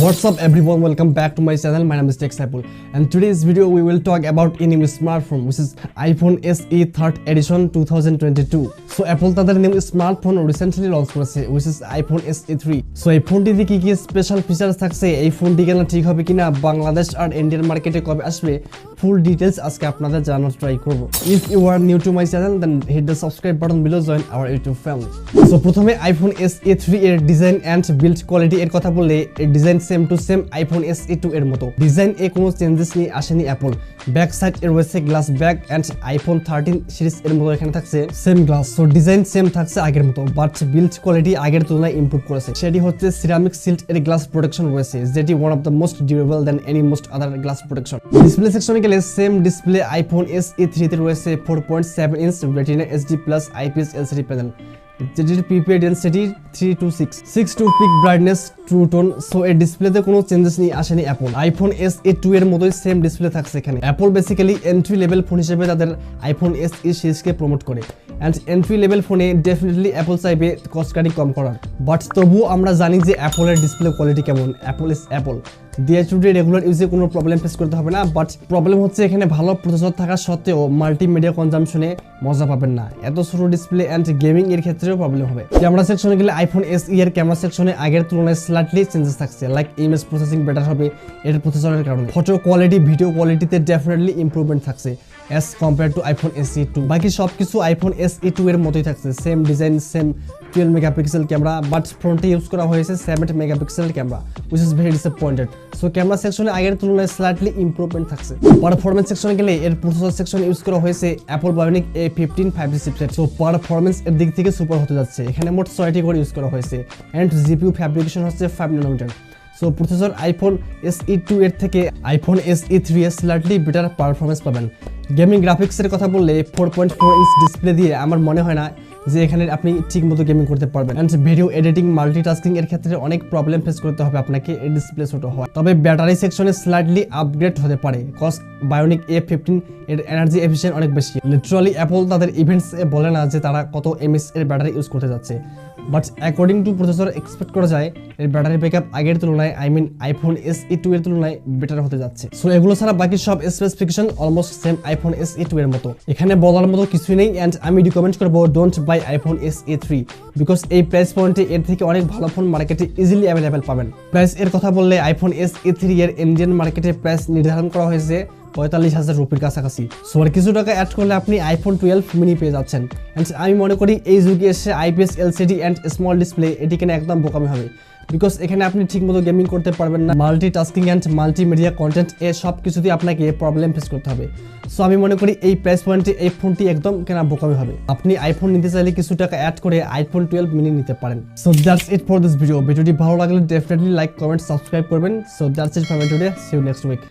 What's up everyone, welcome back to my channel. My name is TechSapul and today's video we will talk about a new smartphone which is iPhone SE 3rd edition 2022. So Apple তাদের new smartphone recently launch করেছে which is iPhone SE 3. So এই ফোনটিতে কি special features থাকছে, এই ফোনটি কেনা ঠিক হবে কিনা, বাংলাদেশ আর ইন্ডিয়ান মার্কেটে কবে আসবে, ফুল ডিটেইলস আজকে আপনাদের জানানোর ট্রাই করব। If you are new to my channel then hit the subscribe button below, join our YouTube family. So প্রথমে iPhone SE 3 এর ডিজাইন এন্ড বিল্ড কোয়ালিটি এর কথা বললে এর design same to same iPhone SE 2 এর মতো। Design এ কোনো changes নিয়ে আসেনি অ্যাপল। ব্যাক সাইড এর রয়েছে glass back end iPhone 13 series এর মতো এখানে থাকছে same glass. So design same থাকছে আগের মতো, বাট বিল্ড কোয়ালিটি আগের তুলনায় ইমপ্রুভ করেছে। সেটি হচ্ছে সিরামিক সিল্ট এর গ্লাস প্রোটেকশন রয়েছে, যেটি one of the most durable than any most other glass protection. Display সেকশনে গেলে সেম ডিসপ্লে iPhone SE 3 তে রয়েছে 4.7 inch retina HD plus IPS LCD panel, যেটির PPI density 326, 6 peak brightness, true tone. So এই ডিসপ্লেতে কোনো চেঞ্জেস নিয়ে আসেনি অ্যাপল। iPhone SE 2 এর মতোই সেম ডিসপ্লে থাকছে এখানে। Apple basically entry level phone হিসেবে তাদের iPhone SE সিরিজকে প্রমোট করে, অ্যান্ড এন্ট্রি লেভেল ফোনে ডেফিনেটলি অ্যাপল চাইবে কস্ট কাটিং কম করার। বাট তবুও আমরা জানি যে অ্যাপলের ডিসপ্লে কোয়ালিটি কেমন। অ্যাপল ইজ অ্যাপল, দিয়ে টুডে রেগুলার ইউজে কোনো প্রবলেম ফেস করতে হবে না। বাট প্রবলেম হচ্ছে এখানে ভালো প্রসেসর থাকা সত্ত্বেও মাল্টিমিডিয়া কনজাম্পশনে মজা পাবেন না। এত ছোট ডিসপ্লে অ্যান্ড গেমিং এর ক্ষেত্রেও প্রবলেম হবে। ক্যামেরা সেকশনে গেলে iPhone SE এর ক্যামেরা সেকশনে আগের তুলনায় স্লাইটলি চেঞ্জেস থাকছে, লাইক ইমেজ প্রসেসিং বেটার হবে এর প্রসেসরের কারণে। ফটো কোয়ালিটি, ভিডিও কোয়ালিটিতে ডেফিনেটলি ইমপ্রুভমেন্ট থাকছে as compared to iPhone SE 2। বাকি সবকিছু iPhone SE 2 এর মতোই থাকছে, same design, same 12 megapixel camera, but ফ্রন্টে ইউজ করা হয়েছে 7 megapixel camera, which is very disappointed। So camera সেকশনে আগের তুলনায় স্লাইটলি ইমপ্রুভমেন্ট থাকছে। পারফরম্যান্স সেকশনে গেলে এর প্রসেসর সেকশনে ইউজ করা হয়েছে Apple bionic A15 5G chipset. So performance এর দিক থেকে সুপার হতে যাচ্ছে। এখানে মোট 6টি কোর ইউজ করা হয়েছে এন্ড জিপিইউ ফ্যাব্রিকেশন হচ্ছে 5 nanometre. So processor iPhone SE 2 এর থেকে iPhone SE 3 এর স্লাইটলি বেটার পারফরম্যান্স পাবেন। গেমিং গ্রাফিক্সের কথা বললে 4.4 ইঞ্চ ডিসপ্লে দিয়ে আমার মনে হয় না যে এখানে আপনি ঠিকমতো গেমিং করতে পারবেন, এন্ড ভিডিও এডিটিং, মাল্টিটাস্কিং এর ক্ষেত্রে অনেক প্রবলেম ফেস করতে হবে আপনাকে এই ডিসপ্লে ছোট হওয়া। তবে ব্যাটারি সেকশনে স্লাইটলি আপগ্রেড হতে পারে, কজ bionic A15 এর এনার্জি এফিশিয়েন্ট অনেক বেশি। লিটারালি অ্যাপল তাদের ইভেন্টস এ বলে না যে তারা কত এমএস এর ব্যাটারি ইউজ করতে যাচ্ছে, but according to processor expect করা যায় এর ব্যাটারি ব্যাকআপ আগের তুলনায় iPhone SE 2 এর তুলনায় বেটার হতে যাচ্ছে। সো এগুলো ছাড়া বাকি সব specification almost same iPhone SE 2 এর মতো। এখানে বলার মতো কিছুই নেই, এন্ড আমি রিকমেন্ড করবো don't by iPhone SE 3 because এই প্রাইস পয়েন্টে এর থেকে অনেক ভালো ফোন মার্কেটে ইজিলি অ্যাভেলেবেল পাবেন। প্রাইস এর কথা বললে iPhone SE 3 এর ইন্ডিয়ান মার্কেটে প্রাইস নির্ধারণ করা হয়েছে 45,000 রুপির কাছাকাছি। সো আর কিছু টাকা অ্যাড করলে আপনি iPhone 12 মিনি পেয়ে যাচ্ছেন। এন্ড আমি মনে করি এই যুগে এসে IPS LCD and small display এটি কেনা একদম বোকামি হবে, বিকজ এখানে আপনি ঠিকমতো গেমিং করতে পারবেন না। মাল্টিটাস্কিং অ্যান্ড মাল্টিমিডিয়া কন্টেন্ট এ সব কিছুতে আপনাকে প্রবলেম ফেস করতে হবে। সো আমি মনে করি এই প্রাইস পয়েন্টে এই ফোনটি একদম কেনা বোকামি হবে। আপনি iPhone নিতে চাইলে কিছু টাকা অ্যাড করে iPhone 12 মিনি নিতে পারেন। So that's it for this video. ভিডিওটি ভালো লাগলে ডেফিনেটলি লাইক, কমেন্ট, সাবস্ক্রাইব করবেন। So that's it for today, see you next week.